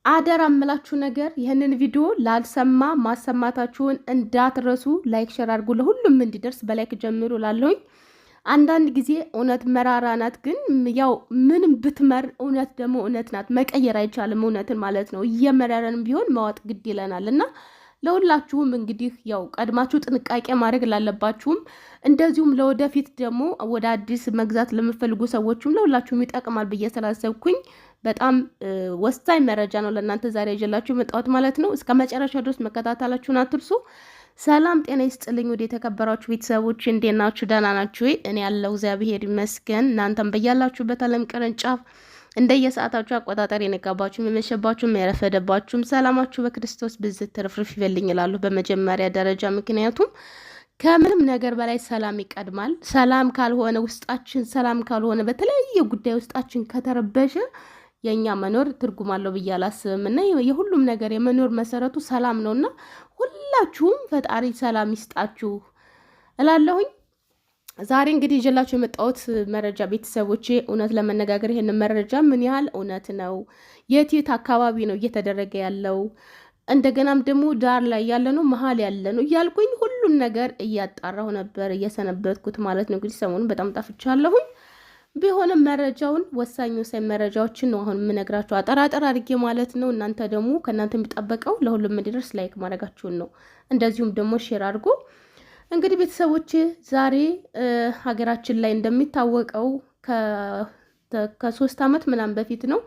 አደራ እምላችሁ ነገር ይህንን ቪዲዮ ላልሰማ ማሰማታችሁን እንዳትረሱ። ላይክ ሼር አድርጉ፣ ለሁሉም እንዲደርስ በላይክ ጀምሩ ላለሁኝ። አንዳንድ ጊዜ እውነት መራራ ናት፣ ግን ያው ምንም ብትመር እውነት ደግሞ እውነት ናት። መቀየር አይቻልም እውነትን ማለት ነው። እየመረረንም ቢሆን ማዋጥ ግድ ይለናል እና ለሁላችሁም እንግዲህ ያው ቀድማችሁ ጥንቃቄ ማድረግ ላለባችሁም እንደዚሁም ለወደፊት ደግሞ ወደ አዲስ መግዛት ለምፈልጉ ሰዎችም ለሁላችሁም ይጠቅማል ብዬ ስላሰብኩኝ በጣም ወሳኝ መረጃ ነው ለእናንተ ዛሬ ይዤላችሁ መጣሁት ማለት ነው። እስከ መጨረሻ ድረስ መከታተላችሁን አትርሱ። ሰላም ጤና ይስጥልኝ ወደ የተከበራችሁ ቤተሰቦች፣ እንዴት ናችሁ? ደህና ናችሁ? እኔ ያለው እግዚአብሔር ይመስገን። እናንተም በያላችሁበት ዓለም ቅርንጫፍ እንደየሰዓታችሁ አቆጣጠር የነጋባችሁም የመሸባችሁም የረፈደባችሁም ሰላማችሁ በክርስቶስ ብዝት ትርፍርፍ ይበልኝ እላለሁ በመጀመሪያ ደረጃ። ምክንያቱም ከምንም ነገር በላይ ሰላም ይቀድማል። ሰላም ካልሆነ ውስጣችን ሰላም ካልሆነ በተለያየ ጉዳይ ውስጣችን ከተረበሸ የኛ መኖር ትርጉም አለው ብዬ አላስብም እና የሁሉም ነገር የመኖር መሰረቱ ሰላም ነውና ሁላችሁም ፈጣሪ ሰላም ይስጣችሁ እላለሁኝ። ዛሬ እንግዲህ ይዤላችሁ የመጣሁት መረጃ ቤተሰቦቼ፣ እውነት ለመነጋገር ይሄን መረጃ ምን ያህል እውነት ነው፣ የት አካባቢ ነው እየተደረገ ያለው፣ እንደገናም ደግሞ ዳር ላይ ያለ ነው መሀል ያለ ነው እያልኩኝ ሁሉን ነገር እያጣራሁ ነበር እየሰነበትኩት ማለት ነው። እንግዲህ ሰሞኑን በጣም ጠፍቻለሁኝ። ቢሆንም መረጃውን ወሳኝ መረጃዎችን ነው አሁን የምነግራችሁ አጠራጠር አድርጌ ማለት ነው። እናንተ ደግሞ ከእናንተ የሚጠበቀው ለሁሉም እንዲደርስ ላይክ ማድረጋችሁን ነው። እንደዚሁም ደግሞ ሼር አድርጎ እንግዲህ ቤተሰቦች ዛሬ ሀገራችን ላይ እንደሚታወቀው ከ3 ዓመት ምናምን በፊት ነው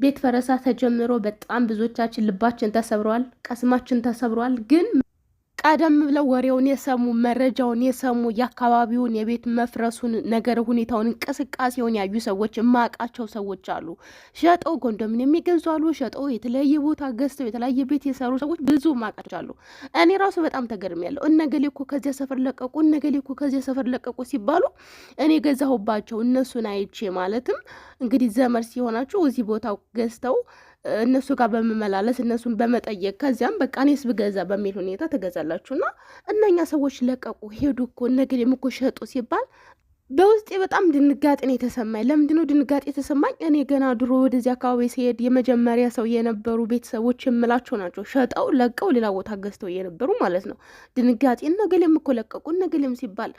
ቤት ፈረሳ ተጀምሮ በጣም ብዙዎቻችን ልባችን ተሰብሯል፣ ቀስማችን ተሰብሯል። ግን ቀደም ብለው ወሬውን የሰሙ መረጃውን የሰሙ የአካባቢውን የቤት መፍረሱን ነገር ሁኔታውን እንቅስቃሴውን ያዩ ሰዎች የማያውቃቸው ሰዎች አሉ። ሸጠው ኮንዶሚኒየም የሚገዙ አሉ። ሸጠው የተለያየ ቦታ ገዝተው የተለያየ ቤት የሰሩ ሰዎች ብዙ ማውቃቸው አሉ። እኔ ራሱ በጣም ተገርሜያለሁ። እነገሌ እኮ ከዚያ ሰፈር ለቀቁ፣ እነገሌ እኮ ከዚያ ሰፈር ለቀቁ ሲባሉ እኔ ገዛሁባቸው እነሱን አይቼ ማለትም እንግዲህ ዘመድ ሲሆናችሁ እዚህ ቦታ ገዝተው እነሱ ጋር በመመላለስ እነሱን በመጠየቅ ከዚያም በቃ እኔስ ብገዛ በሚል ሁኔታ ትገዛላችሁና እነኛ ሰዎች ለቀቁ ሄዱ እኮ እነገሌም እኮ ሸጡ ሲባል በውስጤ በጣም ድንጋጤ ነው የተሰማኝ። ለምንድነው ድንጋጤ የተሰማኝ? እኔ ገና ድሮ ወደዚህ አካባቢ ሲሄድ የመጀመሪያ ሰው የነበሩ ቤተሰቦች የምላቸው ናቸው። ሸጠው ለቀው ሌላ ቦታ ገዝተው የነበሩ ማለት ነው። ድንጋጤ እነገሌም እኮ ለቀቁ እነገሌም ሲባል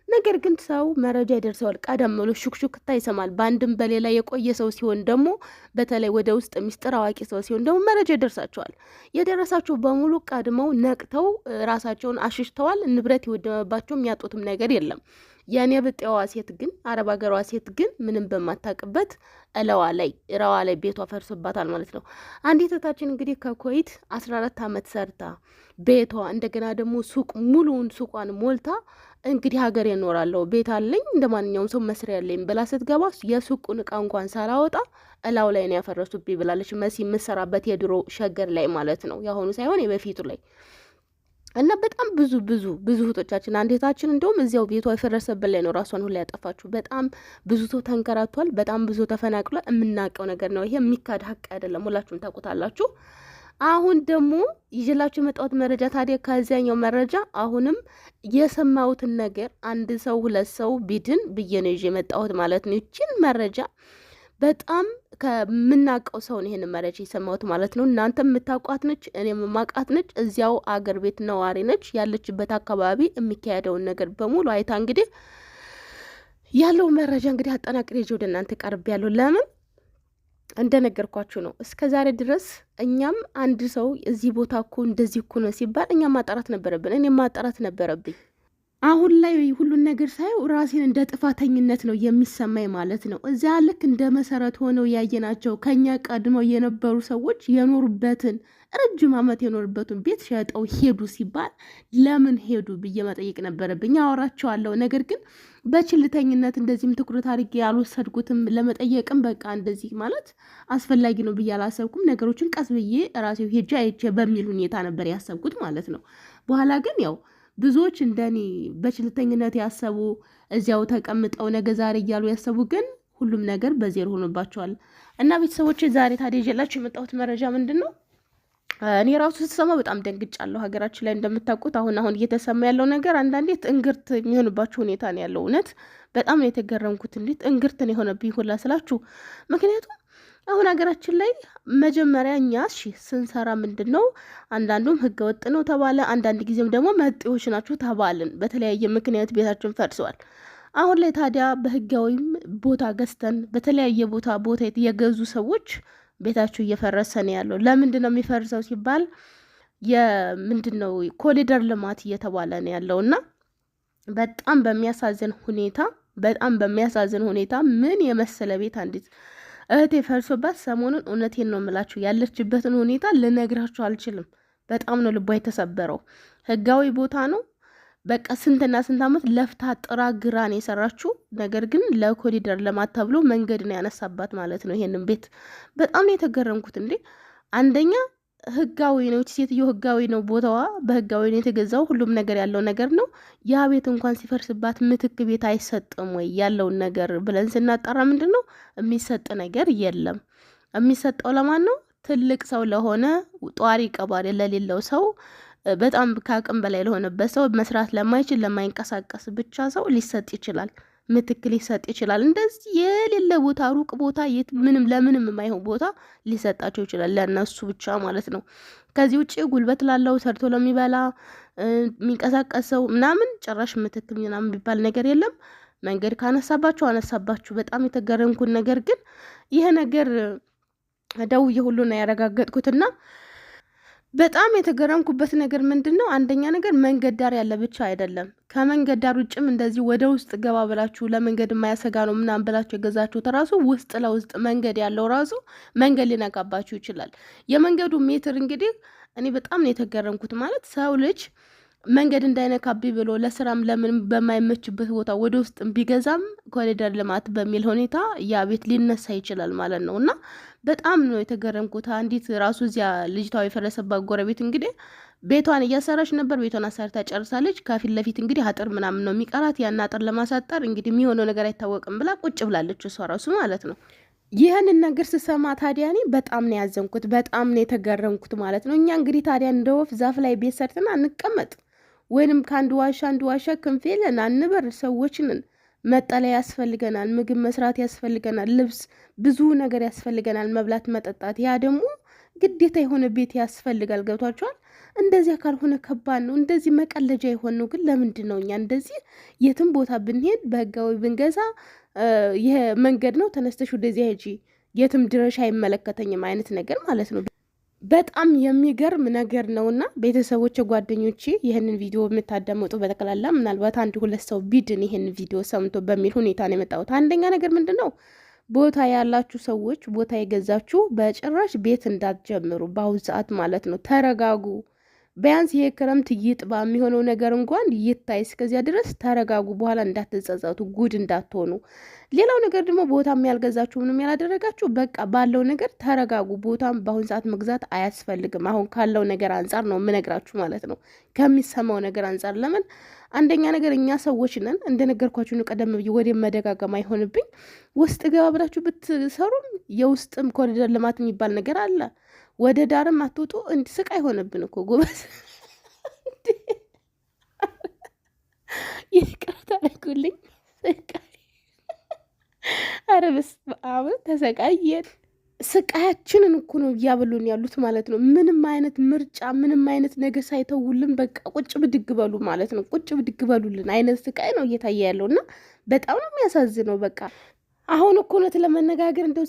ነገር ግን ሰው መረጃ ይደርሰዋል። ቀደም ብሎ ሹክሹክታ ይሰማል። በአንድም በሌላ የቆየ ሰው ሲሆን ደግሞ በተለይ ወደ ውስጥ ሚስጥር አዋቂ ሰው ሲሆን ደግሞ መረጃ ይደርሳቸዋል። የደረሳቸው በሙሉ ቀድመው ነቅተው ራሳቸውን አሽሽተዋል። ንብረት የወደመባቸው የሚያጡትም ነገር የለም። የኔ ብጤዋ ሴት ግን አረብ ሀገሯ ሴት ግን ምንም በማታውቅበት ረዋ ላይ ቤቷ ፈርሶባታል ማለት ነው። አንዲት እህታችን እንግዲህ ከኮይት 14 ዓመት ሰርታ ቤቷ እንደገና ደግሞ ሱቅ ሙሉውን ሱቋን ሞልታ እንግዲህ ሀገር እኖራለሁ ቤት አለኝ እንደ ማንኛውም ሰው መስሪያ ያለኝ ብላ ስትገባ የሱቁን እቃ እንኳን ሳላወጣ እላው ላይ ነው ያፈረሱብኝ ብላለች። መሲ የምትሰራበት የድሮ ሸገር ላይ ማለት ነው። ያሁኑ ሳይሆን የበፊቱ ላይ እና በጣም ብዙ እህቶቻችን አንዴታችን እንደውም እዚያው ቤቷ የፈረሰበት ላይ ነው ራሷን ሁላ ያጠፋችሁ። በጣም ብዙ ሰው ተንከራቷል። በጣም ብዙ ተፈናቅሏል። የምናውቀው ነገር ነው። ይሄ የሚካድ ሀቅ አይደለም። ሁላችሁም ታውቁታላችሁ። አሁን ደግሞ ይዤላችሁ የመጣሁት መረጃ ታዲያ ከዚያኛው መረጃ አሁንም የሰማሁትን ነገር አንድ ሰው ሁለት ሰው ቢድን ብዬ ነው ይዤ የመጣሁት ማለት ነው። ይችን መረጃ በጣም ከምናውቀው ሰው ነው ይሄን መረጃ የሰማሁት ማለት ነው። እናንተ የምታውቋት ነች፣ እኔም የማውቃት ነች። እዚያው አገር ቤት ነዋሪ ነች። ያለችበት አካባቢ የሚካሄደውን ነገር በሙሉ አይታ እንግዲህ ያለው መረጃ እንግዲህ አጠናቅሬ ይዤ ወደ እናንተ ቀርብ ያለው ለምን እንደነገርኳችሁ ነው። እስከ ዛሬ ድረስ እኛም አንድ ሰው እዚህ ቦታ እኮ እንደዚህ እኮ ነው ሲባል እኛም ማጣራት ነበረብን። እኔም ማጣራት ነበረብኝ። አሁን ላይ ሁሉን ነገር ሳየው ራሴን እንደ ጥፋተኝነት ነው የሚሰማኝ ማለት ነው። እዚያ ልክ እንደ መሰረት ሆነው ያየናቸው ከኛ ቀድመው የነበሩ ሰዎች የኖሩበትን ረጅም ዓመት የኖሩበትን ቤት ሸጠው ሄዱ ሲባል ለምን ሄዱ ብዬ መጠየቅ ነበረብኝ። አወራቸዋለሁ፣ ነገር ግን በችልተኝነት እንደዚህም ትኩረት አድርጌ ያልወሰድኩትም። ለመጠየቅም በቃ እንደዚህ ማለት አስፈላጊ ነው ብዬ አላሰብኩም። ነገሮችን ቀስ ብዬ ራሴው ሄጄ አይቼ በሚል ሁኔታ ነበር ያሰብኩት ማለት ነው። በኋላ ግን ያው ብዙዎች እንደኔ በችልተኝነት ያሰቡ እዚያው ተቀምጠው ነገ ዛሬ እያሉ ያሰቡ ግን ሁሉም ነገር በዜሮ ሆኖባቸዋል። እና ቤተሰቦች ዛሬ ታዲያ ይዤላችሁ የመጣሁት መረጃ ምንድን ነው? እኔ ራሱ ስትሰማ በጣም ደንግጫለሁ። ሀገራችን ላይ እንደምታውቁት አሁን እየተሰማ ያለው ነገር አንዳንዴ እንግርት የሚሆንባችሁ ሁኔታ ነው ያለው። እውነት በጣም ነው የተገረምኩት። እንዴት እንግርት ነው የሆነብኝ ሁላ ስላችሁ። ምክንያቱም አሁን ሀገራችን ላይ መጀመሪያ እኛ እሺ ስንሰራ ምንድነው አንዳንዱም ህገ ወጥ ነው ተባለ፣ አንዳንድ ጊዜም ደግሞ መጤዎች ናቸው ተባልን። በተለያየ ምክንያት ቤታችን ፈርሰዋል። አሁን ላይ ታዲያ በህጋዊም ቦታ ገዝተን በተለያየ ቦታ የገዙ ሰዎች ቤታቸው እየፈረሰ ነው ያለው። ለምንድን ነው የሚፈርሰው ሲባል የምንድነው ኮሪደር ልማት እየተባለ ነው ያለው እና በጣም በሚያሳዝን ሁኔታ ምን የመሰለ ቤት አንዲት እህቴ ፈርሶባት ሰሞኑን እውነቴን ነው የምላችሁ ያለችበትን ሁኔታ ልነግራችሁ አልችልም። በጣም ነው ልቧ የተሰበረው። ህጋዊ ቦታ ነው። በቃ ስንትና ስንት ዓመት ለፍታ ጥራ ግራ ነው የሰራችው። ነገር ግን ለኮሪደር ልማት ተብሎ መንገድ ነው ያነሳባት ማለት ነው ይሄንን ቤት። በጣም ነው የተገረምኩት። እንዴ አንደኛ ህጋዊ ነው፣ ሴትዮ ህጋዊ ነው፣ ቦታዋ በህጋዊ ነው የተገዛው፣ ሁሉም ነገር ያለው ነገር ነው። ያ ቤት እንኳን ሲፈርስባት ምትክ ቤት አይሰጥም ወይ ያለውን ነገር ብለን ስናጣራ ምንድን ነው የሚሰጥ ነገር የለም። የሚሰጠው ለማን ነው? ትልቅ ሰው ለሆነ ጧሪ ቀባሪ ለሌለው ሰው፣ በጣም ከአቅም በላይ ለሆነበት ሰው፣ መስራት ለማይችል ለማይንቀሳቀስ ብቻ ሰው ሊሰጥ ይችላል። ምትክ ሊሰጥ ይችላል። እንደዚህ የሌለ ቦታ ሩቅ ቦታ ምንም ለምንም የማይሆን ቦታ ሊሰጣቸው ይችላል፣ ለነሱ ብቻ ማለት ነው። ከዚህ ውጪ ጉልበት ላለው ሰርቶ ለሚበላ የሚንቀሳቀሰው ምናምን ጭራሽ ምትክ ምናምን የሚባል ነገር የለም። መንገድ ካነሳባችሁ አነሳባችሁ። በጣም የተገረምኩት ነገር ግን ይሄ ነገር ደውዬ ሁሉ ነው ያረጋገጥኩትና በጣም የተገረምኩበት ነገር ምንድን ነው? አንደኛ ነገር መንገድ ዳር ያለ ብቻ አይደለም። ከመንገድ ዳር ውጭም እንደዚህ ወደ ውስጥ ገባ ብላችሁ ለመንገድ የማያሰጋ ነው ምናምን ብላችሁ የገዛችሁ ራሱ ውስጥ ለውስጥ መንገድ ያለው ራሱ መንገድ ሊነካባችሁ ይችላል። የመንገዱ ሜትር እንግዲህ እኔ በጣም ነው የተገረምኩት። ማለት ሰው ልጅ መንገድ እንዳይነካብኝ ብሎ ለስራም ለምን በማይመችበት ቦታ ወደ ውስጥ ቢገዛም ኮሪደር ልማት በሚል ሁኔታ ያ ቤት ሊነሳ ይችላል ማለት ነው። እና በጣም ነው የተገረምኩት። አንዲት ራሱ እዚያ ልጅቷ የፈረሰባት ጎረቤት እንግዲህ ቤቷን እያሰራች ነበር። ቤቷን አሰርታ ጨርሳለች። ከፊት ለፊት እንግዲህ አጥር ምናምን ነው የሚቀራት። ያን አጥር ለማሳጠር እንግዲህ የሚሆነው ነገር አይታወቅም ብላ ቁጭ ብላለች፣ እሷ ራሱ ማለት ነው። ይህንን ነገር ስሰማ ታዲያ እኔ በጣም ነው ያዘንኩት፣ በጣም ነው የተገረምኩት ማለት ነው። እኛ እንግዲህ ታዲያ እንደ ወፍ ዛፍ ላይ ቤት ሰርተን አንቀመጥ ወይንም ከአንድ ዋሻ ክንፍ የለን አንበር። ሰዎችንን መጠለያ ያስፈልገናል፣ ምግብ መስራት ያስፈልገናል፣ ልብስ፣ ብዙ ነገር ያስፈልገናል፣ መብላት መጠጣት። ያ ደግሞ ግዴታ የሆነ ቤት ያስፈልጋል። ገብቷቸዋል። እንደዚያ ካልሆነ ከባድ ነው። እንደዚህ መቀለጃ የሆን ነው። ግን ለምንድን ነው እኛ እንደዚህ የትም ቦታ ብንሄድ በህጋዊ ብንገዛ ይሄ መንገድ ነው ተነስተሽ ወደዚያ ሂጂ የትም ድረሽ አይመለከተኝም አይነት ነገር ማለት ነው። በጣም የሚገርም ነገር ነውና ቤተሰቦች፣ ጓደኞቼ ይህንን ቪዲዮ የምታዳምጡ በጠቅላላ ምናልባት አንድ ሁለት ሰው ቢድን ይህንን ቪዲዮ ሰምቶ በሚል ሁኔታ ነው የመጣሁት። አንደኛ ነገር ምንድን ነው ቦታ ያላችሁ ሰዎች፣ ቦታ የገዛችሁ በጭራሽ ቤት እንዳትጀምሩ በአሁኑ ሰዓት ማለት ነው። ተረጋጉ። ቢያንስ ይሄ ክረምት ይጥባ የሚሆነው ነገር እንኳን ይታይ። እስከዚያ ድረስ ተረጋጉ። በኋላ እንዳትጸጸቱ፣ ጉድ እንዳትሆኑ። ሌላው ነገር ደግሞ ቦታም ያልገዛችሁ ምንም ያላደረጋችሁ በቃ ባለው ነገር ተረጋጉ። ቦታም በአሁን ሰዓት መግዛት አያስፈልግም። አሁን ካለው ነገር አንጻር ነው የምነግራችሁ ማለት ነው፣ ከሚሰማው ነገር አንጻር። ለምን አንደኛ ነገር እኛ ሰዎች ነን፣ እንደነገርኳችሁ ነው ቀደም ብዬ ወደ መደጋገም አይሆንብኝ። ውስጥ ገባ ብላችሁ ብትሰሩም የውስጥም ኮሪደር ልማት የሚባል ነገር አለ። ወደ ዳርም አትወጡ። እንዲ ስቃይ ሆነብን እኮ ጎበዝ። ይቅርታ አድርጉልኝ። ስቃይ ኧረ በስመ አብ ተሰቃየን። ስቃያችንን እኮ ነው እያበሉን ያሉት ማለት ነው። ምንም አይነት ምርጫ ምንም አይነት ነገር ሳይተውልን በቃ ቁጭ ብድግ በሉ ማለት ነው። ቁጭ ብድግ በሉልን አይነት ስቃይ ነው እየታየ ያለው እና በጣም ነው የሚያሳዝነው። በቃ አሁን እኮ እውነት ለመነጋገር እንደው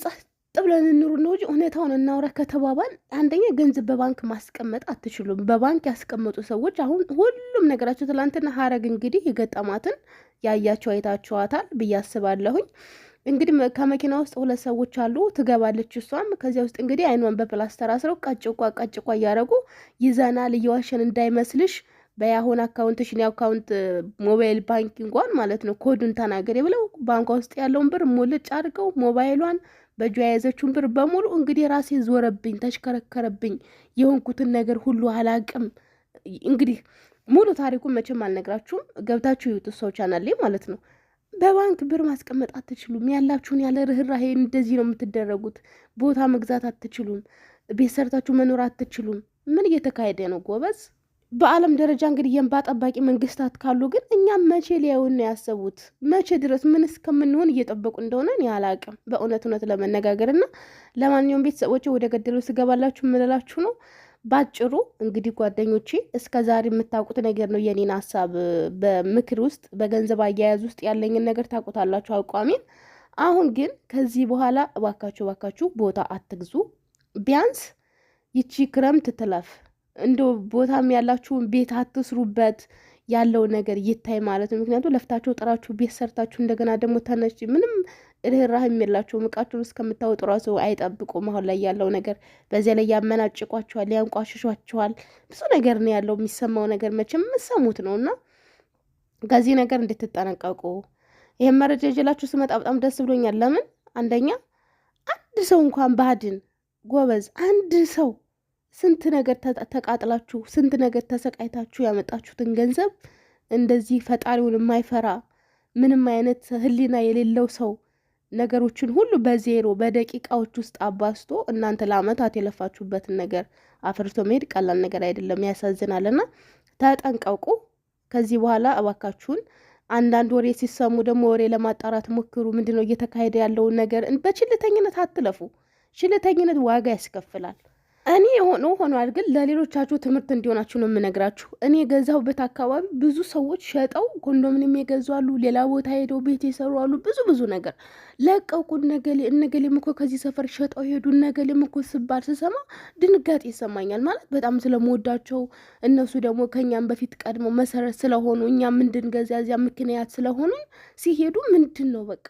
ብለን እንሩ ነው እንጂ እውነታውን እናውራ ከተባባል አንደኛ ገንዘብ በባንክ ማስቀመጥ አትችሉም። በባንክ ያስቀመጡ ሰዎች አሁን ሁሉም ነገራቸው ትላንትና ሀረግ እንግዲህ የገጠማትን ያያቸው አይታችኋታል ብዬ አስባለሁኝ። እንግዲህ ከመኪና ውስጥ ሁለት ሰዎች አሉ። ትገባለች እሷም። ከዚያ ውስጥ እንግዲህ አይኗን በፕላስተር አስረው ቀጭቋ እያረጉ ይዘናል፣ እየዋሸን እንዳይመስልሽ በያሁን አካውንትሽን የአካውንት ሞባይል ባንኪንጓን ማለት ነው ኮዱን ተናገሪ ብለው ባንኳ ውስጥ ያለውን ብር ሙልጭ አድርገው ሞባይሏን በእጇ የያዘችውን ብር በሙሉ እንግዲህ ራሴ ዞረብኝ፣ ተሽከረከረብኝ፣ የሆንኩትን ነገር ሁሉ አላቅም። እንግዲህ ሙሉ ታሪኩን መቼም አልነግራችሁም፣ ገብታችሁ ይዩት ሰው ቻናል ላይ ማለት ነው። በባንክ ብር ማስቀመጥ አትችሉም። ያላችሁን ያለ ርህራሄ እንደዚህ ነው የምትደረጉት። ቦታ መግዛት አትችሉም። ቤት ሰርታችሁ መኖር አትችሉም። ምን እየተካሄደ ነው ጎበዝ? በዓለም ደረጃ እንግዲህ የእንባ ጠባቂ መንግስታት ካሉ ግን እኛም መቼ ሊያዩን ነው ያሰቡት? መቼ ድረስ ምን እስከምንሆን እየጠበቁ እንደሆነ እኔ አላቅም፣ በእውነት ለመነጋገር እና ለማንኛውም ቤተሰቦች ወደ ገደሉ ስገባላችሁ የምንላችሁ ነው። ባጭሩ እንግዲህ ጓደኞቼ እስከ ዛሬ የምታውቁት ነገር ነው የኔን ሀሳብ በምክር ውስጥ በገንዘብ አያያዝ ውስጥ ያለኝን ነገር ታውቁታላችሁ አቋሜን። አሁን ግን ከዚህ በኋላ እባካችሁ ቦታ አትግዙ። ቢያንስ ይቺ ክረምት ትለፍ። እንደ ቦታም ያላችሁን ቤት አትስሩበት፣ ያለው ነገር ይታይ ማለት ነው። ምክንያቱም ለፍታችሁ ጥራችሁ ቤት ሰርታችሁ እንደገና ደግሞ ተነሽ ምንም ርህራህ የሚላቸው እቃችሁን እስከምታወጡ ራሱ አይጠብቁም። አሁን ላይ ያለው ነገር በዚያ ላይ ያመናጭቋቸዋል፣ ያንቋሽሿቸዋል። ብዙ ነገር ነው ያለው የሚሰማው ነገር መቼም የምሰሙት ነው። እና ከዚህ ነገር እንድትጠነቀቁ ይህን መረጃ ይዤላችሁ ስመጣ በጣም ደስ ብሎኛል። ለምን አንደኛ አንድ ሰው እንኳን ባድን ጎበዝ፣ አንድ ሰው ስንት ነገር ተቃጥላችሁ ስንት ነገር ተሰቃይታችሁ ያመጣችሁትን ገንዘብ እንደዚህ ፈጣሪውን የማይፈራ ምንም አይነት ሕሊና የሌለው ሰው ነገሮችን ሁሉ በዜሮ በደቂቃዎች ውስጥ አባስቶ እናንተ ለአመታት የለፋችሁበትን ነገር አፍርቶ መሄድ ቀላል ነገር አይደለም፣ ያሳዝናልና ተጠንቀቁ። ከዚህ በኋላ እባካችሁን አንዳንድ ወሬ ሲሰሙ ደግሞ ወሬ ለማጣራት ሞክሩ። ምንድነው እየተካሄደ ያለውን ነገር በችልተኝነት አትለፉ። ችልተኝነት ዋጋ ያስከፍላል። እኔ የሆነው ሆኗል፣ ግን ለሌሎቻችሁ ትምህርት እንዲሆናችሁ ነው የምነግራችሁ። እኔ የገዛሁበት አካባቢ ብዙ ሰዎች ሸጠው ኮንዶሚኒየም የገዙ አሉ፣ ሌላ ቦታ ሄደው ቤት የሰሩ አሉ። ብዙ ነገር ለቀቁ። እነገሌም እኮ ከዚህ ሰፈር ሸጠው ሄዱ፣ እነገሌም እኮ ስባል ስሰማ ድንጋጤ ይሰማኛል። ማለት በጣም ስለምወዳቸው እነሱ ደግሞ ከእኛም በፊት ቀድመው መሰረት ስለሆኑ እኛም እንድንገዛ እዚያ ምክንያት ስለሆኑ ሲሄዱ ምንድን ነው በቃ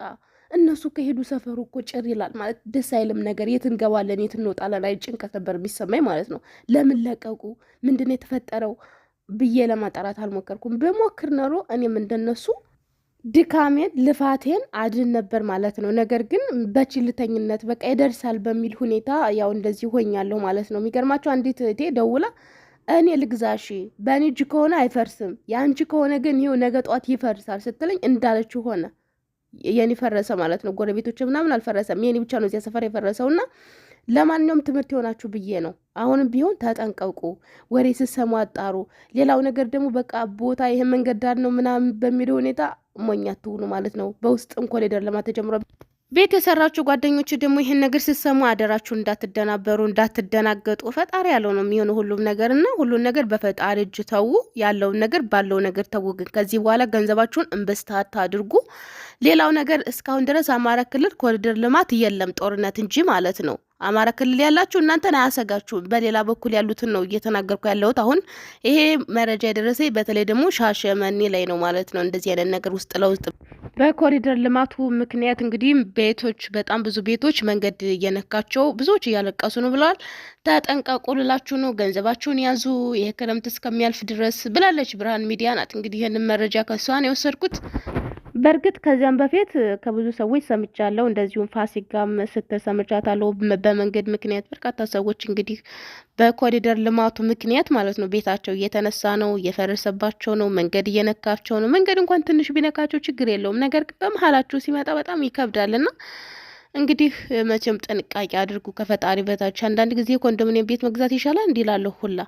እነሱ ከሄዱ ሰፈሩ እኮ ጭር ይላል። ማለት ደስ አይልም ነገር። የት እንገባለን የት እንወጣለን አይ ጭንቀት ነበር የሚሰማኝ ማለት ነው። ለምን ለቀቁ ምንድን ነው የተፈጠረው ብዬ ለማጣራት አልሞከርኩም። በሞክር ኖሮ እኔም እንደነሱ ድካሜን ልፋቴን አድን ነበር ማለት ነው። ነገር ግን በችልተኝነት በቃ ይደርሳል በሚል ሁኔታ ያው እንደዚህ ሆኛለሁ ማለት ነው። የሚገርማቸው አንዲት እህቴ ደውላ እኔ ልግዛሽ በእኔ እጅ ከሆነ አይፈርስም የአንቺ ከሆነ ግን ይኸው ነገ ጧት ይፈርሳል ስትለኝ እንዳለችው ሆነ። የኔ ፈረሰ ማለት ነው። ጎረቤቶች ምናምን አልፈረሰም፣ የኔ ብቻ ነው እዚያ ሰፈር የፈረሰውና ለማንኛውም ትምህርት የሆናችሁ ብዬ ነው። አሁንም ቢሆን ተጠንቀቁ፣ ወሬ ስሰሙ አጣሩ። ሌላው ነገር ደግሞ በቃ ቦታ ይሄ መንገድ ዳር ነው ምናምን በሚለው ሁኔታ ሞኝ አትሁኑ ማለት ነው። በውስጥም ኮሪደር ልማት ተጀምሯል። ቤት የሰራችሁ ጓደኞች ደግሞ ይህን ነገር ስትሰሙ አደራችሁ እንዳትደናበሩ፣ እንዳትደናገጡ። ፈጣሪ ያለው ነው የሚሆነው ሁሉም ነገር እና ሁሉን ነገር በፈጣሪ እጅ ተዉ። ያለውን ነገር ባለው ነገር ተዉ። ግን ከዚህ በኋላ ገንዘባችሁን እንበስታት አድርጉ። ሌላው ነገር እስካሁን ድረስ አማራ ክልል ኮሪደር ልማት የለም ጦርነት እንጂ ማለት ነው። አማራ ክልል ያላችሁ እናንተን አያሰጋችሁም። በሌላ በኩል ያሉትን ነው እየተናገርኩ ያለሁት። አሁን ይሄ መረጃ የደረሰኝ በተለይ ደግሞ ሻሸመኔ ላይ ነው ማለት ነው። እንደዚህ አይነት ነገር ውስጥ ለውስጥ በኮሪደር ልማቱ ምክንያት እንግዲህ ቤቶች በጣም ብዙ ቤቶች መንገድ እየነካቸው ብዙዎች እያለቀሱ ነው ብለዋል። ተጠንቀቁ ልላችሁ ነው። ገንዘባችሁን ያዙ ይሄ ክረምት እስከሚያልፍ ድረስ ብላለች ብርሃን ሚዲያ ናት። እንግዲህ ይህንን መረጃ ከሷን የወሰድኩት በእርግጥ ከዚያም በፊት ከብዙ ሰዎች ሰምቻለሁ። እንደዚሁም ፋሲካም ስትሰምቻታለሁ። በመንገድ ምክንያት በርካታ ሰዎች እንግዲህ በኮሪደር ልማቱ ምክንያት ማለት ነው ቤታቸው እየተነሳ ነው፣ እየፈረሰባቸው ነው፣ መንገድ እየነካቸው ነው። መንገድ እንኳን ትንሽ ቢነካቸው ችግር የለውም፣ ነገር ግን በመሀላችሁ ሲመጣ በጣም ይከብዳልና እንግዲህ መቼም ጥንቃቄ አድርጉ ከፈጣሪ በታች። አንዳንድ ጊዜ ኮንዶሚኒየም ቤት መግዛት ይሻላል እንዲላለሁ ሁላ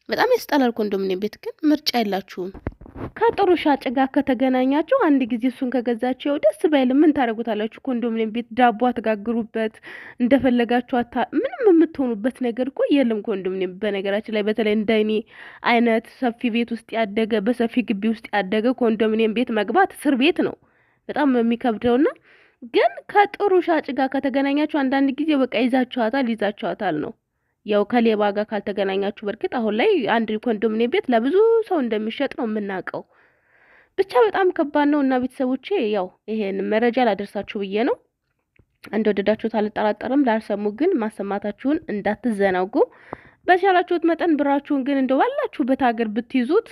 በጣም ያስጠላል። ኮንዶሚኒየም ቤት ግን ምርጫ የላችሁም። ከጥሩ ሻጭ ጋር ከተገናኛችሁ አንድ ጊዜ እሱን ከገዛችሁ ደስ ባይል ምን ታደርጉታላችሁ? ኮንዶሚኒየም ቤት ዳቦ አትጋግሩበት፣ እንደፈለጋችሁ ምንም የምትሆኑበት ነገር እኮ የለም ኮንዶሚኒየም። በነገራችን ላይ በተለይ እንደኔ አይነት ሰፊ ቤት ውስጥ ያደገ በሰፊ ግቢ ውስጥ ያደገ ኮንዶሚኒየም ቤት መግባት እስር ቤት ነው፣ በጣም የሚከብደውና ግን ከጥሩ ሻጭ ጋር ከተገናኛችሁ አንዳንድ ጊዜ በቃ ይዛችኋታል ነው። ያው ከሌባ ጋር ካልተገናኛችሁ በርግጥ አሁን ላይ አንድ ኮንዶሚኒየም ቤት ለብዙ ሰው እንደሚሸጥ ነው የምናውቀው። ብቻ በጣም ከባድ ነው እና ቤተሰቦቼ ያው ይሄን መረጃ ላደርሳችሁ ብዬ ነው። እንደወደዳችሁት አልጠራጠርም። ላልሰሙ ግን ማሰማታችሁን እንዳትዘናጉ። በቻላችሁት መጠን ብራችሁን ግን እንደው ባላችሁበት ሀገር ብትይዙት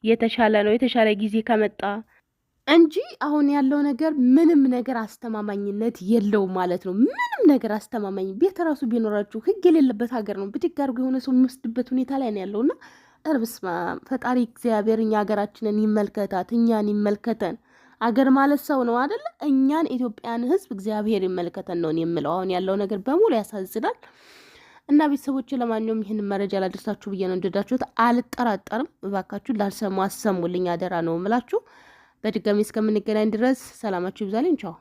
የተሻለ ነው። የተሻለ ጊዜ ከመጣ እንጂ አሁን ያለው ነገር ምንም ነገር አስተማማኝነት የለውም ማለት ነው። ምንም ነገር አስተማማኝ ቤት ራሱ ቢኖራችሁ ሕግ የሌለበት ሀገር ነው። ብድግ አድርጎ የሆነ ሰው የሚወስድበት ሁኔታ ላይ ነው ያለውና እርብስማ ፈጣሪ እግዚአብሔር እኛ ሀገራችንን ይመልከታት፣ እኛን ይመልከተን። አገር ማለት ሰው ነው አይደለ? እኛን ኢትዮጵያን ሕዝብ እግዚአብሔር ይመልከተን ነው የምለው። አሁን ያለው ነገር በሙሉ ያሳዝናል። እና ቤተሰቦች ለማንኛውም ይህንን መረጃ ላደርሳችሁ ብዬ ነው። እንደዳችሁት አልጠራጠርም። እባካችሁ ላልሰሙ አሰሙልኝ፣ አደራ ነው የምላችሁ። በድጋሚ እስከምንገናኝ ድረስ ሰላማችሁ ይብዛልኝ። ቻው